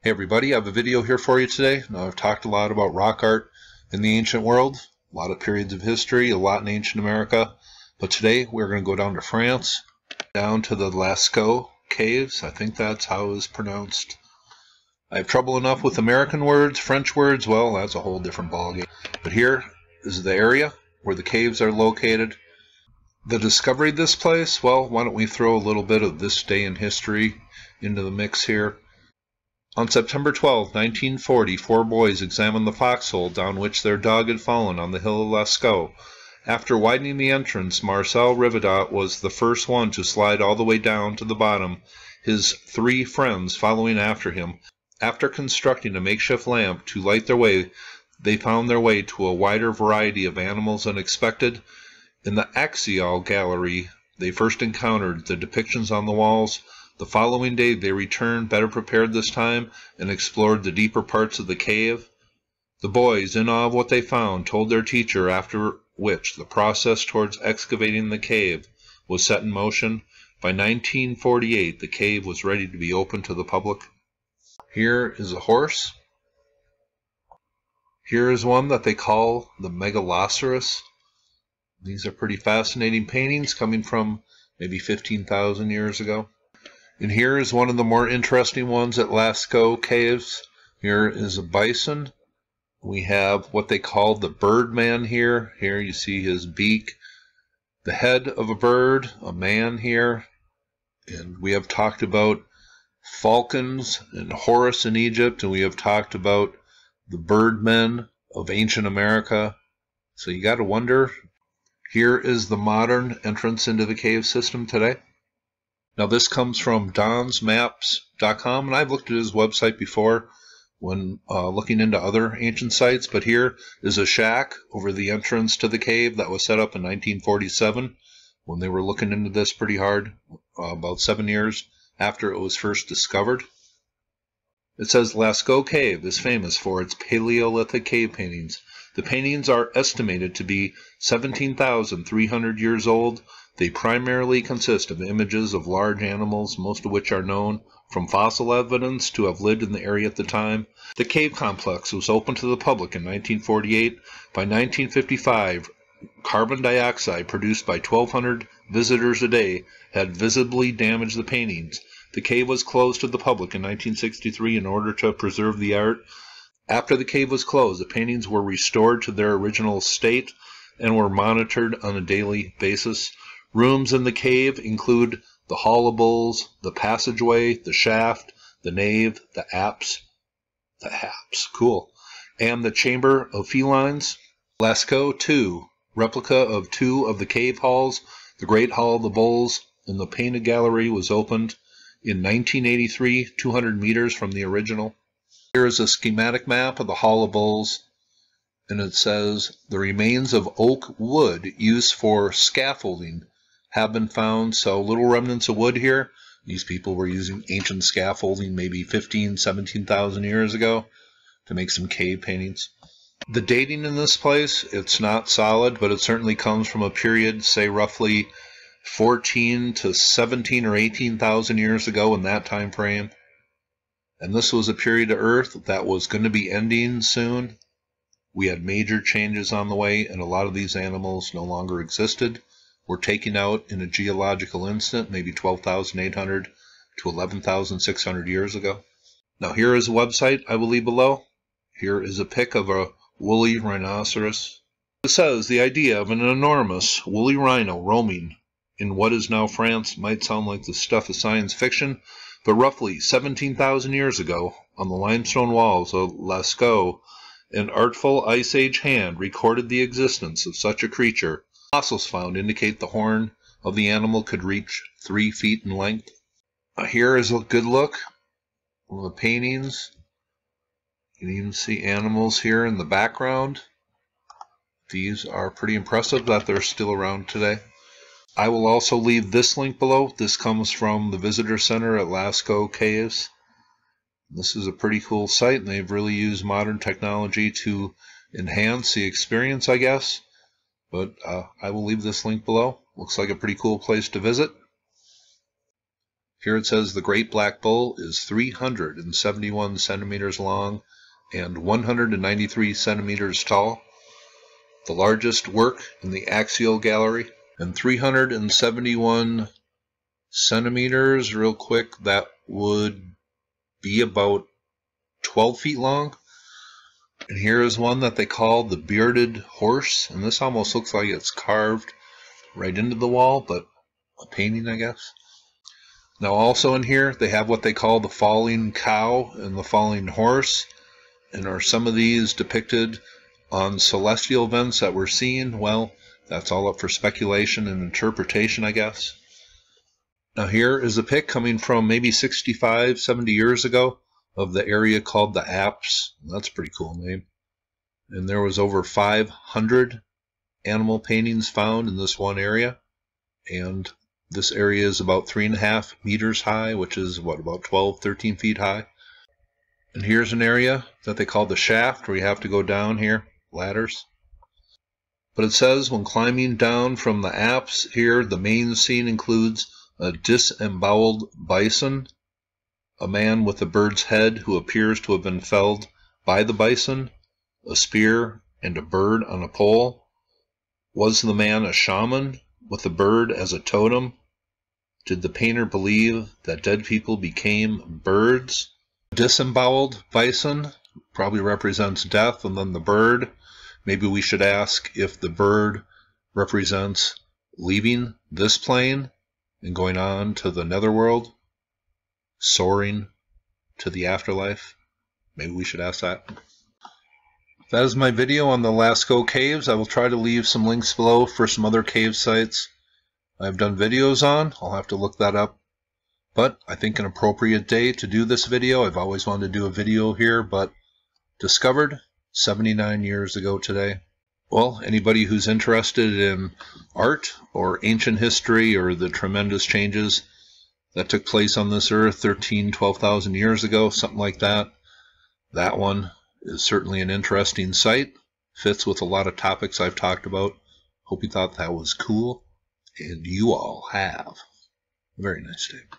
Hey everybody, I have a video here for you today. Now, I've talked a lot about rock art in the ancient world, a lot of periods of history, a lot in ancient America, but today we're going to go down to France, down to the Lascaux Caves. I think that's how it's pronounced. I have trouble enough with American words, French words, well, that's a whole different ballgame. But here is the area where the caves are located. The discovery of this place, well, why don't we throw a little bit of this day in history into the mix here. On September 12, 1940, 4 boys examined the foxhole down which their dog had fallen on the hill of Lascaux. After widening the entrance, Marcel Rivaudot was the first one to slide all the way down to the bottom, his 3 friends following after him. After constructing a makeshift lamp to light their way, they found their way to a wider variety of animals than expected. In the axial gallery, they first encountered the depictions on the walls. The following day they returned, better prepared this time, and explored the deeper parts of the cave. The boys, in awe of what they found, told their teacher, after which the process towards excavating the cave was set in motion. By 1948, the cave was ready to be opened to the public. Here is a horse. Here is one that they call the Megalosaurus. These are pretty fascinating paintings coming from maybe 15,000 years ago. And here is one of the more interesting ones at Lascaux Caves. Here is a bison. We have what they call the Birdman here. Here you see his beak. The head of a bird, a man here. And we have talked about falcons and Horus in Egypt. And we have talked about the birdmen of ancient America. So you got to wonder. Here is the modern entrance into the cave system today. Now this comes from donsmaps.com, and I've looked at his website before when looking into other ancient sites, but here is a shack over the entrance to the cave that was set up in 1947 when they were looking into this pretty hard, about 7 years after it was first discovered. It says Lascaux Cave is famous for its Paleolithic cave paintings. The paintings are estimated to be 17,300 years old. They primarily consist of images of large animals, most of which are known from fossil evidence to have lived in the area at the time. The cave complex was open to the public in 1948. By 1955, carbon dioxide produced by 1,200 visitors a day had visibly damaged the paintings. The cave was closed to the public in 1963 in order to preserve the art. After the cave was closed, the paintings were restored to their original state and were monitored on a daily basis. Rooms in the cave include the Hall of Bulls, the passageway, the shaft, the nave, the apse, cool, and the Chamber of Felines. Lascaux 2, replica of 2 of the cave halls, the Great Hall of the Bulls, and the Painted Gallery was opened in 1983, 200 meters from the original. Here is a schematic map of the Hall of Bulls, and it says, the remains of oak wood used for scaffolding have been found. So little remnants of wood here. These people were using ancient scaffolding maybe 15,000, 17,000 years ago to make some cave paintings. The dating in this place, it's not solid, but it certainly comes from a period, say roughly 14 to 17 or 18,000 years ago in that time frame. And this was a period of Earth that was going to be ending soon. We had major changes on the way, and a lot of these animals no longer existed. Were taken out in a geological instant, maybe 12,800 to 11,600 years ago. Now here is a website I will leave below. Here is a pic of a woolly rhinoceros. It says the idea of an enormous woolly rhino roaming in what is now France might sound like the stuff of science fiction, but roughly 17,000 years ago, on the limestone walls of Lascaux, an artful Ice Age hand recorded the existence of such a creature. Fossils found indicate the horn of the animal could reach 3 feet in length. Here is a good look of the paintings. You can even see animals here in the background. These are pretty impressive that they're still around today. I will also leave this link below. This comes from the Visitor Center at Lascaux Caves. This is a pretty cool site, and they've really used modern technology to enhance the experience, I guess. But I will leave this link below. Looks like a pretty cool place to visit. Here it says the Great Black Bull is 371 centimeters long and 193 centimeters tall. The largest work in the Axial Gallery. And 371 centimeters, real quick, that would be about 12 feet long. And here is one that they call the Bearded Horse, and this almost looks like it's carved right into the wall, but a painting, I guess. Now also in here they have what they call the Falling Cow and the Falling Horse, and are some of these depicted on celestial events that we're seeing? Well, that's all up for speculation and interpretation, I guess. Now here is a pic coming from maybe 65, 70 years ago of the area called the Alps. That's a pretty cool name. And there was over 500 animal paintings found in this one area. And this area is about 3.5 meters high, which is what, about 12, 13 feet high. And here's an area that they call the shaft, where you have to go down here, ladders. But it says when climbing down from the Alps here, the main scene includes a disemboweled bison, a man with a bird's head who appears to have been felled by the bison, a spear, and a bird on a pole. Was the man a shaman with the bird as a totem? Did the painter believe that dead people became birds? Disemboweled bison probably represents death, and then the bird, maybe we should ask if the bird represents leaving this plane and going on to the netherworld, soaring to the afterlife. Maybe we should ask that. That is my video on the Lascaux Caves. I will try to leave some links below for some other cave sites I've done videos on. I'll have to look that up. But I think an appropriate day to do this video. I've always wanted to do a video here, but discovered 79 years ago today. Well, anybody who's interested in art or ancient history or the tremendous changes that took place on this earth 13, 12,000 years ago, something like that, that one is certainly an interesting site. Fits with a lot of topics I've talked about. Hope you thought that was cool. And you all have a very nice day.